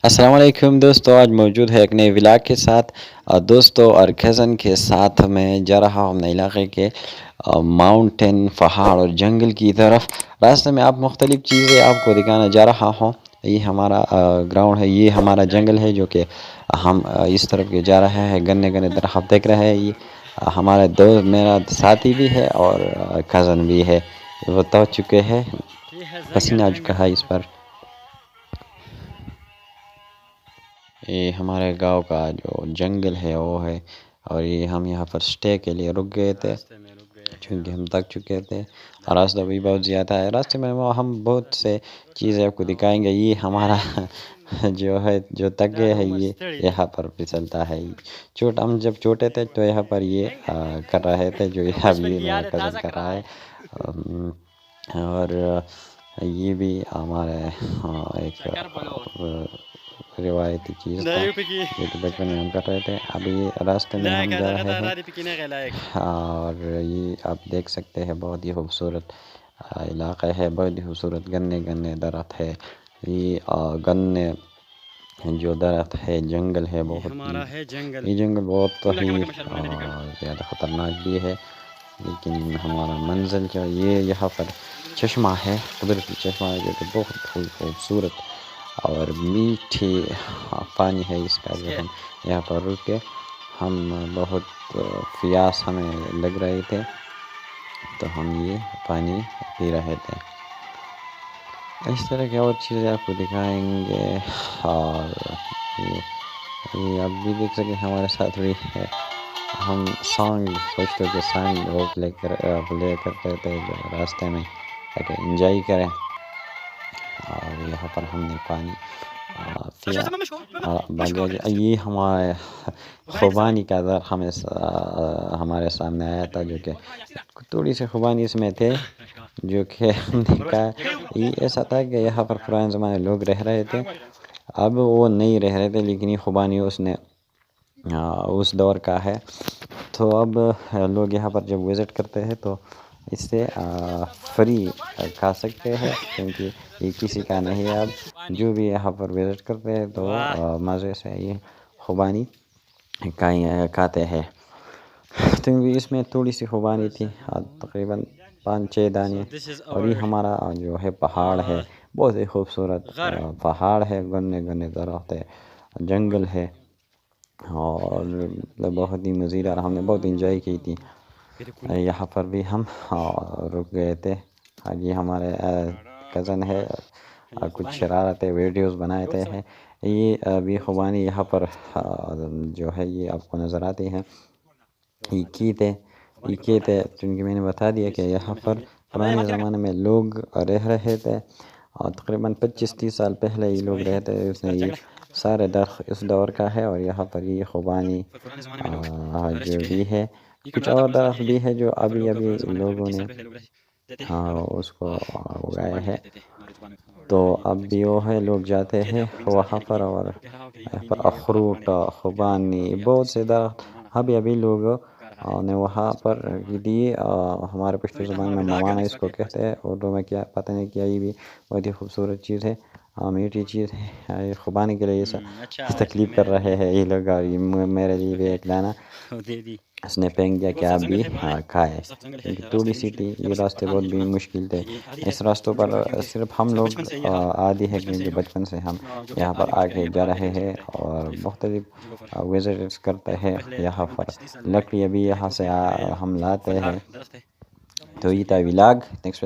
السلام علیکم دوستو، آج موجود ہے ایک نئے ولاگ کے ساتھ دوستوں اور کزن کے ساتھ میں جا رہا ہوں اپنے علاقے کے ماؤنٹین پہاڑ اور جنگل کی طرف۔ راستے میں آپ مختلف چیزیں آپ کو دکھانا جا رہا ہوں۔ یہ ہمارا گراؤنڈ ہے، یہ ہمارا جنگل ہے جو کہ ہم اس طرف کے جا رہے ہیں۔ گنے گنے درخت دیکھ رہے ہیں، یہ ہمارا دوست میرا ساتھی بھی ہے اور کزن بھی ہے۔ وہ تو چکے ہیں، پسینہ آ چکا ہے اس پر۔ یہ ہمارے گاؤں کا جو جنگل ہے وہ ہے، اور یہ ہم یہاں پر سٹے کے لیے رک گئے تھے چونکہ ہم تک چکے تھے اور راستہ بھی بہت زیادہ ہے۔ راستے میں ہم بہت سے چیزیں آپ کو دکھائیں گے۔ یہ ہمارا جو تگے ہے، یہ یہاں پر پھسلتا ہے۔ ہم جب چھوٹے تھے تو یہاں پر یہ کر رہے تھے جو یہاں بھی میرا کزن کر رہا ہے، اور یہ بھی ہمارے ایک روایتی چیز تھا جو کہ بچپن میں ہم کر رہے تھے۔ ابھی راستے میں ہم جا رہے ہیں اور یہ آپ دیکھ سکتے ہیں بہت ہی خوبصورت علاقہ ہے، بہت ہی خوبصورت گنے گنے درخت ہے۔ یہ گنے جو درخت ہے، جنگل ہے بہت ہی، یہ جنگل بہت ہی زیادہ خطرناک بھی ہے، لیکن ہمارا منزل جو یہ یہاں پر چشمہ ہے، قدرتی چشمہ ہے جو کہ بہت خوبصورت اور میٹھی پانی ہے اس کا۔ جو ہم یہاں پر رکے، ہم بہت پیاس ہمیں لگ رہے تھے تو ہم یہ پانی پی رہے تھے۔ اس طرح کی اور چیزیں آپ کو دکھائیں گے، اور یہ آپ بھی دیکھ سکیں ہمارے ساتھ بھی ہے۔ ہم سانگ خوشتوں کے سانگ وہ پلے کرتے تھے جو راستے میں تاکہ انجوائے کریں، اور یہاں پر ہم نے پانی پیا۔ یہ ہمارے خوبانی کا در ہمارے سامنے آیا تھا، جو کہ تھوڑی سی خوبانی اس میں تھے جو کہ ہم نے کہا۔ یہ ایسا تھا کہ یہاں پر پرانے زمانے لوگ رہ رہے تھے، اب وہ نہیں رہ رہے تھے، لیکن یہ خوبانی اس دور کا ہے۔ تو اب لوگ یہاں پر جب وزٹ کرتے ہیں تو اس سے فری کھا سکتے ہیں، کیونکہ یہ کسی کا نہیں ہے۔ اب جو بھی یہاں پر وزٹ کرتے ہیں تو مزے سے یہ خوبانی کھاتے ہیں۔ تو اس میں تھوڑی سی خوبانی تھی، تقریباً 5-6 دانے، اور یہ ہمارا جو ہے پہاڑ ہے، بہت ہی خوبصورت پہاڑ ہے، گنے گنے درخت ہے، جنگل ہے، اور بہت ہی مزیدار، ہم نے بہت انجوائے کی تھی۔ یہاں پر بھی ہم رک گئے تھے۔ یہ ہمارے کزن ہے، کچھ شرارتیں ویڈیوز بناتے ہیں۔ یہ بھی خوبانی یہاں پر جو ہے یہ آپ کو نظر آتی ہیں۔ یہ کھیت ہے، چونکہ میں نے بتا دیا کہ یہاں پر پرانے زمانے میں لوگ رہ رہے تھے، اور تقریباً 25-30 سال پہلے یہ لوگ رہتے ہیں۔ اس نے یہ سارے درخت اس دور کا ہے، اور یہاں پر یہ خوبانی جو بھی ہے، کچھ اور درخت بھی ہے جو ابھی لوگوں نے اس کو اگائے ہے۔ تو اب بھی وہ ہے، لوگ جاتے ہیں وہاں پر، اور یہاں پر اخروٹ، خوبانی، بہت سے درخت ابھی لوگ نے وہاں پر دیے۔ ہمارے پشتو زبان میں موانا اس کو کہتے ہیں، اردو میں کیا پتہ نہیں کیا۔ یہ بھی بہت ہی خوبصورت چیز ہے، میٹھی چیز ہے۔ خوبانی کے لیے یہ سب تکلیف کر رہے ہیں یہ لوگ، اور میرے لیے بھی ایک دانہ اس نے پھینک دیا کہ آپ بھی کھائے، کیونکہ تھوڑی سی تھی۔ یہ راستے بہت بھی مشکل تھے، اس راستوں پر صرف ہم لوگ عادی ہے، کیونکہ بچپن سے ہم یہاں پر آگے جا رہے ہیں اور مختلف وزٹس کرتے ہیں یہاں پر۔ لکڑی ابھی یہاں سے ہم لاتے ہیں۔ تو یہ تھا ولاگ، نیکسٹ